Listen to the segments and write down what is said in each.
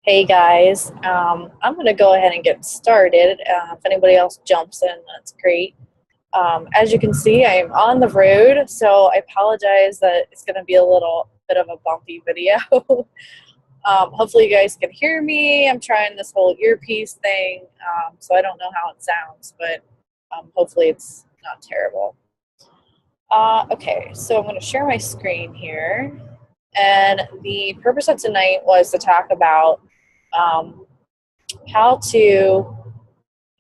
Hey guys, I'm going to go ahead and get started. If anybody else jumps in, that's great. As you can see, I am on the road, so I apologize that it's going to be a little bit of a bumpy video. Hopefully, you guys can hear me. I'm trying this whole earpiece thing, so I don't know how it sounds, but hopefully, it's not terrible. Okay, so I'm going to share my screen here. And the purpose of tonight was to talk about how to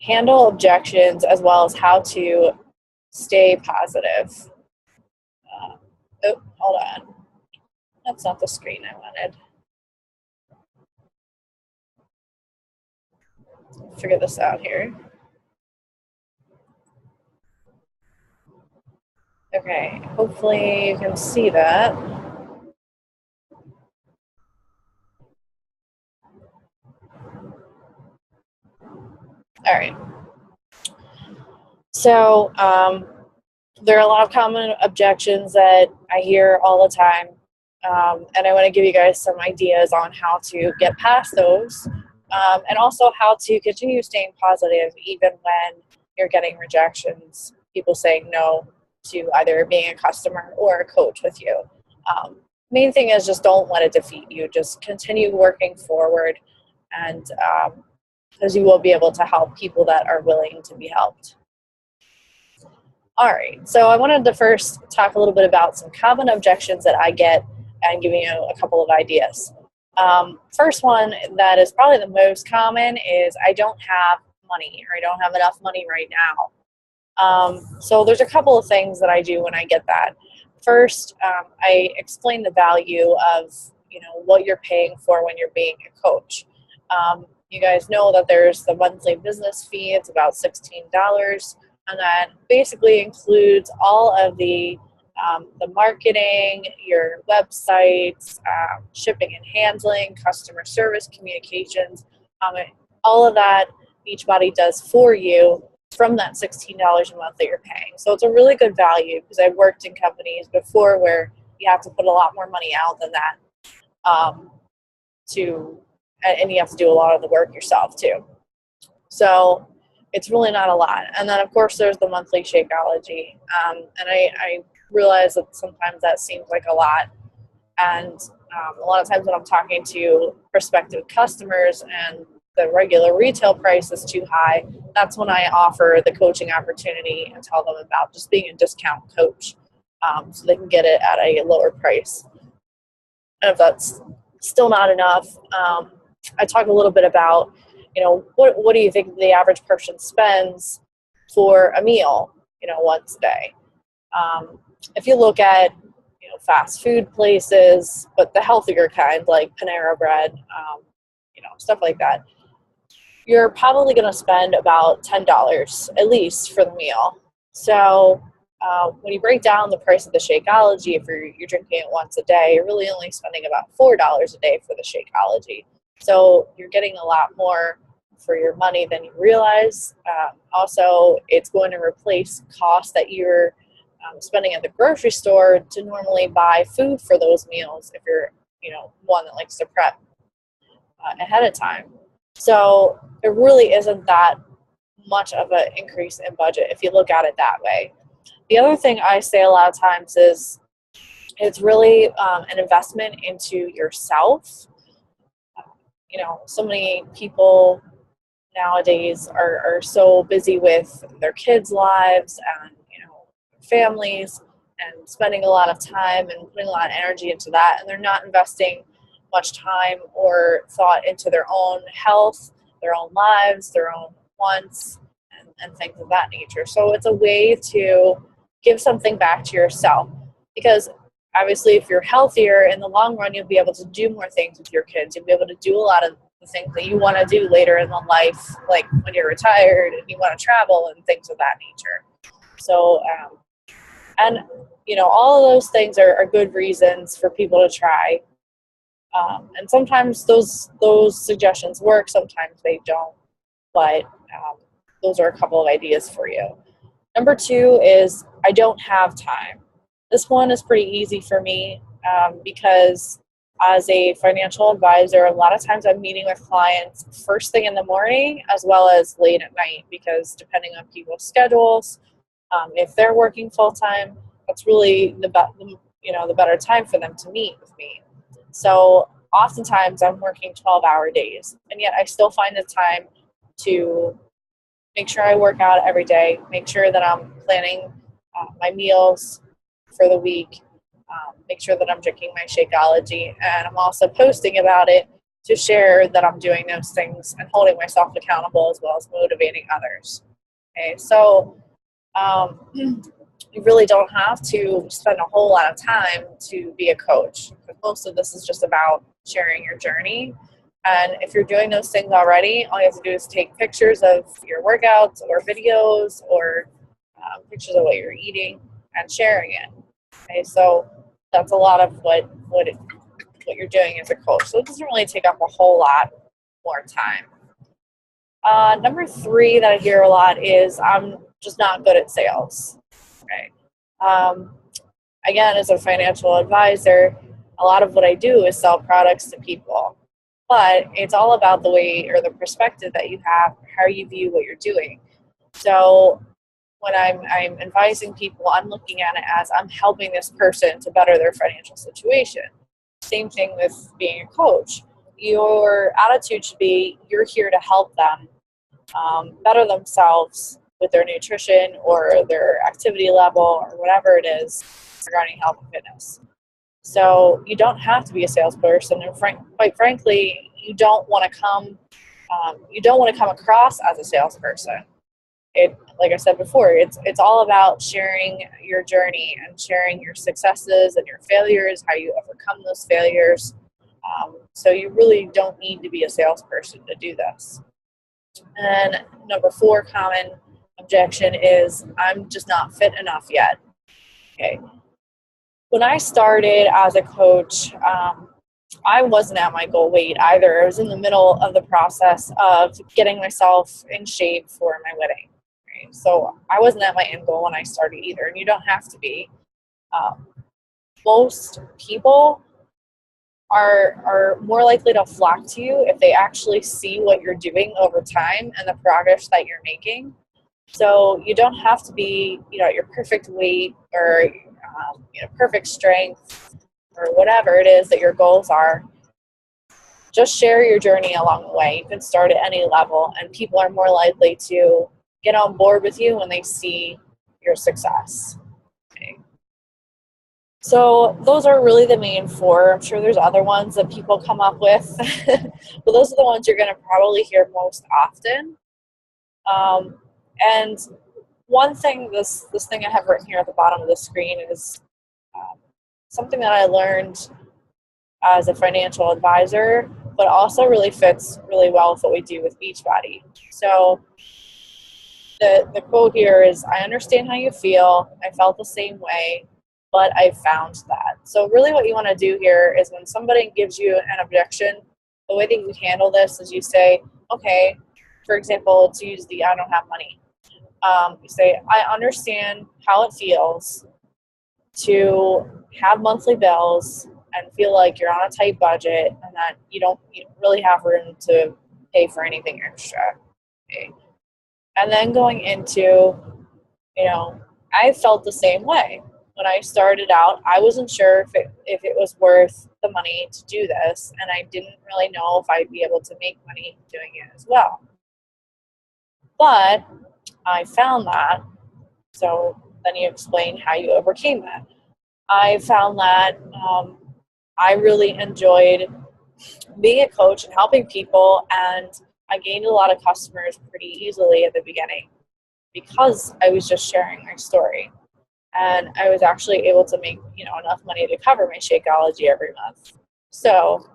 handle objections as well as how to stay positive. Hold on. That's not the screen I wanted. Figure this out here. Okay, hopefully you can see that. All right. So there are a lot of common objections that I hear all the time, and I want to give you guys some ideas on how to get past those, and also how to continue staying positive even when you're getting rejections, people saying no to either being a customer or a coach with you. Main thing is just don't let it defeat you. Just continue working forward, and because you will be able to help people that are willing to be helped. All right, so I wanted to first talk a little bit about some common objections that I get and give you a couple of ideas. First one that is probably the most common is I don't have money, or I don't have enough money right now. So there's a couple of things that I do when I get that. First, I explain the value of what you're paying for when you're being a coach. You guys know that there's the monthly business fee. It's about $16. And that basically includes all of the marketing, your websites, shipping and handling, customer service, communications, all of that Beachbody does for you from that $16 a month that you're paying. So it's a really good value because I've worked in companies before where you have to put a lot more money out than that and you have to do a lot of the work yourself too. So it's really not a lot. And then, of course, there's the monthly Shakeology. And I realize that sometimes that seems like a lot. And a lot of times when I'm talking to prospective customers and the regular retail price is too high, that's when I offer the coaching opportunity and tell them about just being a discount coach so they can get it at a lower price. And if that's still not enough, I talk a little bit about what do you think the average person spends for a meal, once a day? If you look at, fast food places, but the healthier kind, like Panera Bread, stuff like that, you're probably going to spend about $10 at least for the meal. So when you break down the price of the Shakeology, if you're drinking it once a day, you're really only spending about $4 a day for the Shakeology. So you're getting a lot more for your money than you realize. Also, it's going to replace costs that you're spending at the grocery store to normally buy food for those meals if you're, one that likes to prep ahead of time. So it really isn't that much of an increase in budget if you look at it that way. The other thing I say a lot of times is it's really an investment into yourself. So many people nowadays are so busy with their kids' lives and families and spending a lot of time and putting a lot of energy into that, and they're not investing much time or thought into their own health, their own lives, their own wants, and things of that nature. So it's a way to give something back to yourself, because obviously if you're healthier in the long run, you'll be able to do more things with your kids. You'll be able to do a lot of the things that you want to do later in the life, like when you're retired and you want to travel and things of that nature. So, and all of those things are good reasons for people to try. And sometimes those suggestions work, sometimes they don't. But those are a couple of ideas for you. Number 2 is I don't have time. This one is pretty easy for me because as a financial advisor, a lot of times I'm meeting with clients first thing in the morning as well as late at night, because depending on people's schedules, if they're working full time, that's really the better time for them to meet with me. So oftentimes I'm working 12-hour days, and yet I still find the time to make sure I work out every day, make sure that I'm planning my meals for the week, make sure that I'm drinking my Shakeology, and I'm also posting about it to share that I'm doing those things and holding myself accountable as well as motivating others. Okay, so you really don't have to spend a whole lot of time to be a coach. Most of this is just about sharing your journey. And if you're doing those things already, all you have to do is take pictures of your workouts or videos or pictures of what you're eating and sharing it. Okay, so that's a lot of what you're doing as a coach. So it doesn't really take up a whole lot more time. Number 3 that I hear a lot is I'm just not good at sales. Okay. Again, as a financial advisor, a lot of what I do is sell products to people. But it's all about the way or the perspective that you have, how you view what you're doing. So when I'm advising people, I'm looking at it as I'm helping this person to better their financial situation. Same thing with being a coach. Your attitude should be you're here to help them better themselves with their nutrition or their activity level or whatever it is regarding health and fitness. So you don't have to be a salesperson, and quite frankly, you don't want to come across as a salesperson. Like I said before, it's all about sharing your journey and sharing your successes and your failures, how you overcome those failures. So you really don't need to be a salesperson to do this. And number 4 common objection is I'm just not fit enough yet. Okay. When I started as a coach, I wasn't at my goal weight either. I was in the middle of the process of getting myself in shape for my wedding. Right? So I wasn't at my end goal when I started either, and you don't have to be. Most people are more likely to flock to you if they actually see what you're doing over time and the progress that you're making. So you don't have to be, at your perfect weight or perfect strength or whatever it is that your goals are. Just share your journey along the way. You can start at any level, and people are more likely to get on board with you when they see your success. Okay. So those are really the main 4. I'm sure there's other ones that people come up with, but those are the ones you're going to probably hear most often. And one thing, this thing I have written here at the bottom of the screen is something that I learned as a financial advisor, but also really fits really well with what we do with Beachbody. So the quote here is, I understand how you feel. I felt the same way, but I found that. So really what you want to do here is when somebody gives you an objection, the way that you handle this is you say, okay, for example, let's use the I don't have money. You say, I understand how it feels to have monthly bills and feel like you're on a tight budget and that you don't really have room to pay for anything extra. Okay. And then going into, I felt the same way. When I started out, I wasn't sure if it was worth the money to do this, and I didn't really know if I'd be able to make money doing it as well. But I found that, so then you explain how you overcame that. I found that I really enjoyed being a coach and helping people, and I gained a lot of customers pretty easily at the beginning because I was just sharing my story. And I was actually able to make, enough money to cover my Shakeology every month. So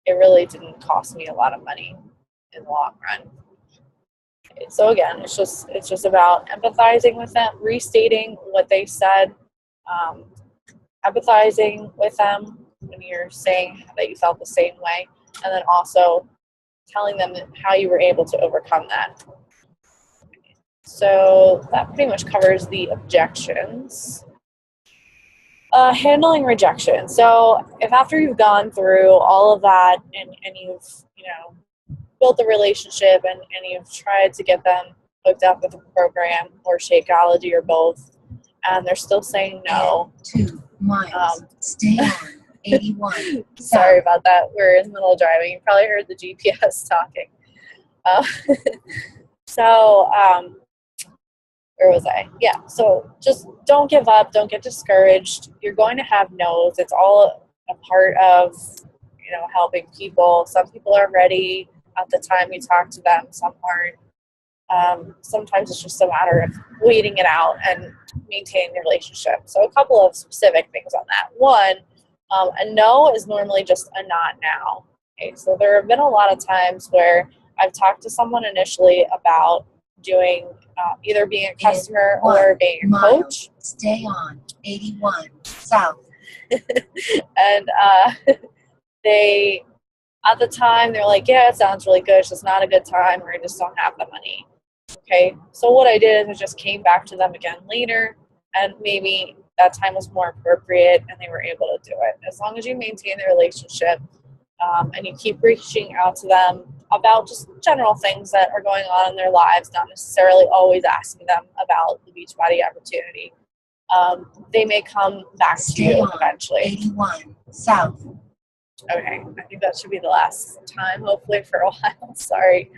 it really didn't cost me a lot of money in the long run. So again, it's just about empathizing with them, restating what they said, empathizing with them when you're saying that you felt the same way, and then also telling them how you were able to overcome that. So that pretty much covers the objections. Handling rejection. So if after you've gone through all of that and you've, built a relationship and you've tried to get them hooked up with a program or Shakeology or both, and they're still saying no. 2 miles. Stay on 81. Sorry about that. We're in the middle of driving. You probably heard the GPS talking. Uh, so, where was I? Yeah. So just don't give up. Don't get discouraged. You're going to have no's. It's all a part of, helping people. Some people are ready at the time you talk to them. Some aren't. Sometimes it's just a matter of waiting it out and maintaining the relationship. So a couple of specific things on that. One, a no is normally just a not now. Okay, so there have been a lot of times where I've talked to someone initially about doing either being a customer or being a coach. Stay on 81 south. And they, at the time, they're like, yeah, it sounds really good. It's just not a good time, or I just don't have the money. Okay, so what I did is I just came back to them again later, and maybe that time was more appropriate and they were able to do it. As long as you maintain the relationship and you keep reaching out to them about just general things that are going on in their lives, not necessarily always asking them about the Beachbody opportunity, they may come back to you eventually. 81 south. Okay, I think that should be the last time, hopefully, for a while. Sorry.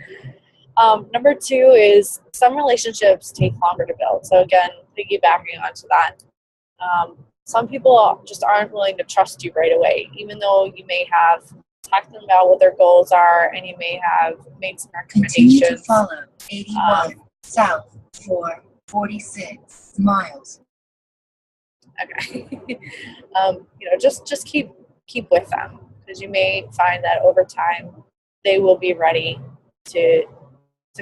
Number two is some relationships take longer to build. So again, piggybacking onto that, some people just aren't willing to trust you right away, even though you may have talked to them about what their goals are and you may have made some recommendations. Continue to follow 81 south for 46 miles. Okay. Just keep with them, because you may find that over time they will be ready to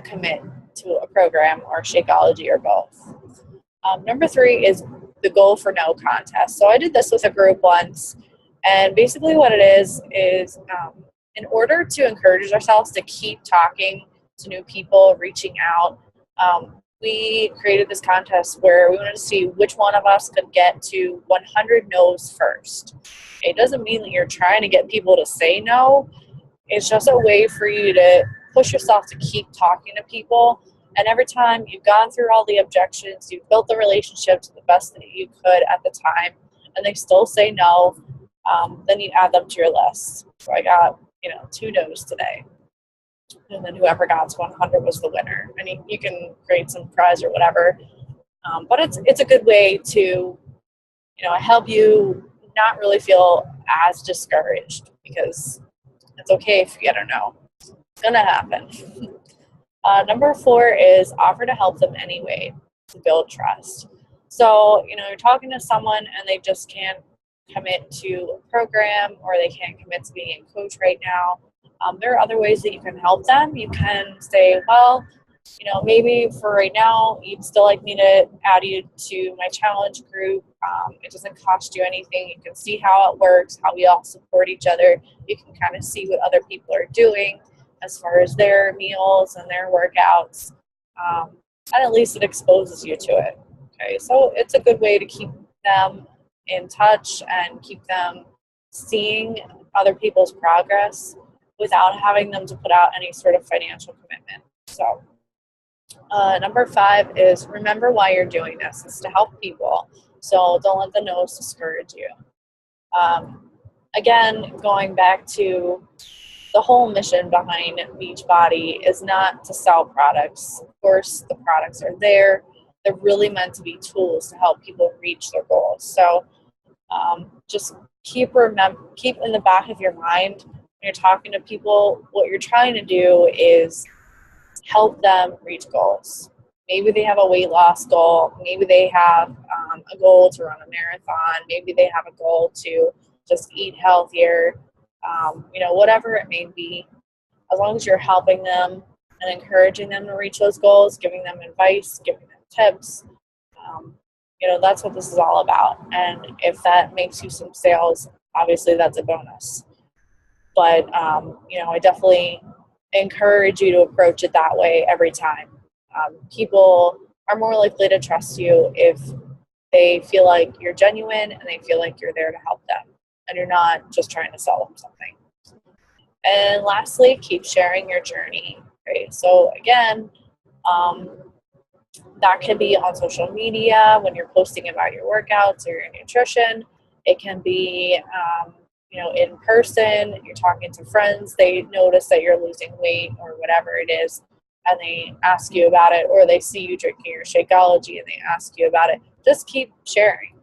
commit to a program or Shakeology or both. Number three is the goal for no contest. So I did this with a group once, and basically what it is in order to encourage ourselves to keep talking to new people, reaching out, we created this contest where we wanted to see which one of us could get to 100 no's first. It doesn't mean that you're trying to get people to say no. It's just a way for you to push yourself to keep talking to people. And every time you've gone through all the objections, you've built the relationship to the best that you could at the time, and they still say no, then you add them to your list. So I got, 2 no's today. And then whoever got to 100 was the winner. And you can create some prize or whatever. But it's a good way to, help you not really feel as discouraged, because it's okay if you get a no. It's going to happen. Number 4 is offer to help them anyway to build trust. So, you're talking to someone and they just can't commit to a program, or they can't commit to being a coach right now. There are other ways that you can help them. You can say, well, maybe for right now, you'd still like me to add you to my challenge group. It doesn't cost you anything. You can see how it works, how we all support each other. You can kind of see what other people are doing as far as their meals and their workouts. And at least it exposes you to it. Okay, so it's a good way to keep them in touch and keep them seeing other people's progress without having them to put out any sort of financial commitment. So number 5 is remember why you're doing this. It's to help people. So don't let the no's discourage you. Again, going back to the whole mission behind Beachbody is not to sell products. Of course, the products are there. They're really meant to be tools to help people reach their goals. So just keep in the back of your mind when you're talking to people, what you're trying to do is help them reach goals. Maybe they have a weight loss goal. Maybe they have a goal to run a marathon. Maybe they have a goal to just eat healthier. Whatever it may be, as long as you're helping them and encouraging them to reach those goals, giving them advice, giving them tips, that's what this is all about. And if that makes you some sales, obviously that's a bonus. But, I definitely encourage you to approach it that way every time. People are more likely to trust you if they feel like you're genuine and they feel like you're there to help them and you're not just trying to sell them something. And lastly, keep sharing your journey, right? So again, that can be on social media when you're posting about your workouts or your nutrition. It can be, in person, you're talking to friends, they notice that you're losing weight or whatever it is, and they ask you about it, or they see you drinking your Shakeology and they ask you about it. Just keep sharing.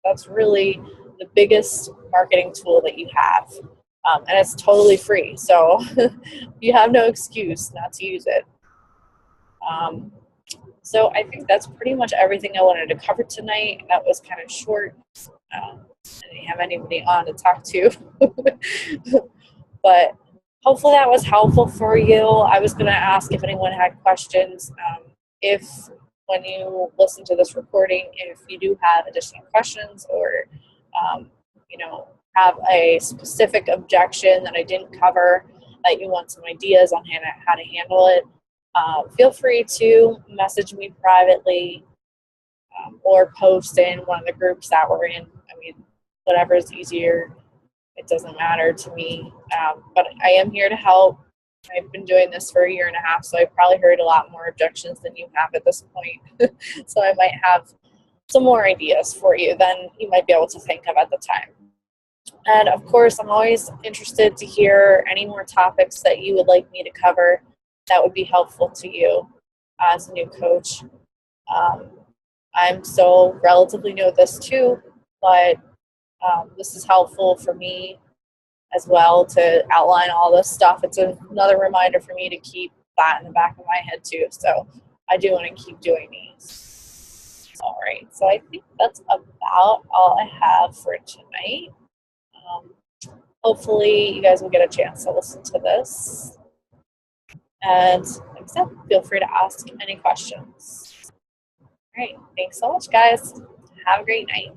That's really the biggest marketing tool that you have. And it's totally free. So you have no excuse not to use it. So I think that's pretty much everything I wanted to cover tonight. That was kind of short. I didn't have anybody on to talk to. But hopefully that was helpful for you. I was going to ask if anyone had questions. If when you listen to this recording, if you do have additional questions or, have a specific objection that I didn't cover, that you want some ideas on how to handle it, feel free to message me privately or post in one of the groups that we're in. I mean, whatever is easier. It doesn't matter to me. But I am here to help. I've been doing this for 1.5 years, so I've probably heard a lot more objections than you have at this point. So I might have some more ideas for you than you might be able to think of at the time. And of course, I'm always interested to hear any more topics that you would like me to cover that would be helpful to you as a new coach. I'm still relatively new at this too, but this is helpful for me as well to outline all this stuff. It's another reminder for me to keep that in the back of my head too. So I do want to keep doing these. All right, so I think that's about all I have for tonight. Hopefully you guys will get a chance to listen to this. And like I said, feel free to ask any questions. All right, thanks so much, guys. Have a great night.